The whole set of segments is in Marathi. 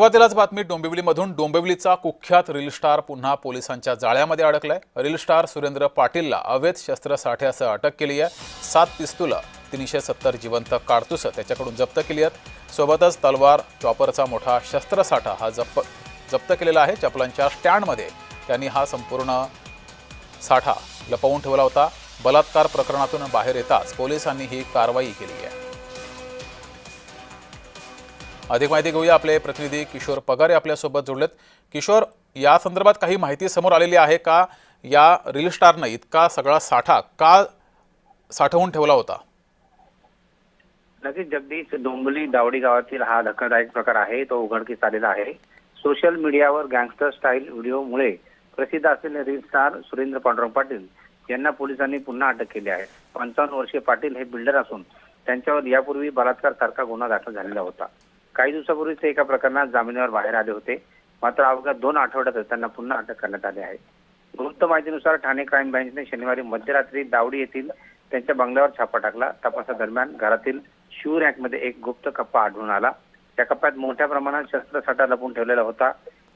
सुरुवातीलाच बातमी डोंबिवलीमधून। डोंबिवलीचा कुख्यात रील स्टार पुन्हा पोलिसांच्या जाळ्यामध्ये अडकलाय। रील स्टार सुरेंद्र पाटीलला अवैध शस्त्रसाठ्यासह अटक केली आहे। 7 पिस्तूल, 370 जिवंत कारतूस त्याच्याकडून जप्त केली आहेत। सोबतच तलवार, चॉपरचा मोठा शस्त्रसाठा हा जप्त केलेला आहे। चपलांच्या स्टँडमध्ये त्यांनी हा संपूर्ण साठा लपवून ठेवला होता। बलात्कार प्रकरणातून बाहेर येताच पोलिसांनी ही कारवाई केली आहे। अधिक माहिती घेऊया, आपले प्रतिनिधी किशोर पगारे आपल्यासोबत जोडलेत। किशोर, या संदर्भात काही माहिती समोर आलेली आहे का? या रील स्टारनं इतका सगळा साठा का साठवून ठेवला होता? नक्कीच जगदीश, डोंबिवली दावडी गावातील हा धक्कादायक प्रकार आहे तो उघडकीस आलेला आहे। सोशल मीडियावर गँगस्टर स्टाईल व्हिडिओमुळे प्रसिद्ध असलेले रील स्टार सुरेंद्र पांडुरंग पाटील यांना पोलिसांनी पुन्हा अटक केली आहे। 55 वर्षीय पाटील हे बिल्डर असून त्यांच्यावर यापूर्वी बलात्कार सारखा गुन्हा दाखल झालेला होता। काही दिवसापूर्वी ते एका प्रकरणात जामिनावर बाहेर आले होते, मात्र अवघ्या 2 आठवड्यातच त्यांना पुन्हा अटक करण्यात आली आहे। गुप्त माहितीनुसार ठाणे क्राईम ब्रँचने शनिवारी मध्यरात्री दावडी येथील त्यांच्या बंगल्यावर छापा टाकला। तपासादरम्यान घरातील शू रॅकमध्ये एक गुप्त कप्पा आढळून आला। त्या कप्प्यात मोठ्या प्रमाणात शस्त्रसाठा लपवून ठेवलेला होता।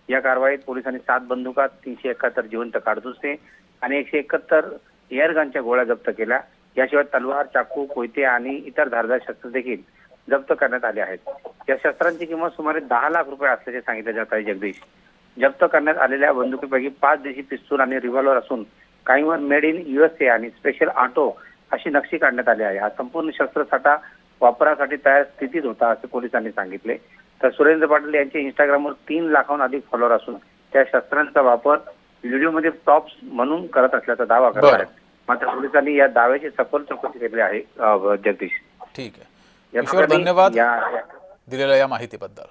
या कारवाईत पोलिसांनी 7 बंदुका, 371 जिवंत कारतुसे आणि 171 एअरगनच्या गोळ्या जप्त केल्या। याशिवाय तलवार, चाकू, कोयते आणि इतर धारदार शस्त्र देखील जप्त करण्यात आले आहेत। या शस्त्रांची किंमत सुमारे 10 लाख रुपये असल्याचे सांगितले जात आहे। जगदीश, जप्त करण्यात आलेल्या बंदुकीपैकी 5 देशी पिस्तूल आणि रिव्हॉल्वर असून काहींवर मेड इन USA आणि स्पेशल ऑटो अशी नक्षी काढण्यात आली आहे। हा संपूर्ण शस्त्रसाठा वापरासाठी तयार स्थितीत होता असे पोलिसांनी सांगितले। तर सुरेंद्र पाटील यांचे इंस्टाग्रामवर 3 लाखाहून अधिक फॉलोअर असून त्या शस्त्रांचा वापर व्हिडिओमध्ये प्रॉप्स म्हणून करत असल्याचा दावा करत आहेत। मात्र पोलिसांनी या दाव्याची सखोल चौकशी केली आहे। जगदीश, ठीक आहे किशोर, धन्यवाद दिलेल्या या माहितीबद्दल।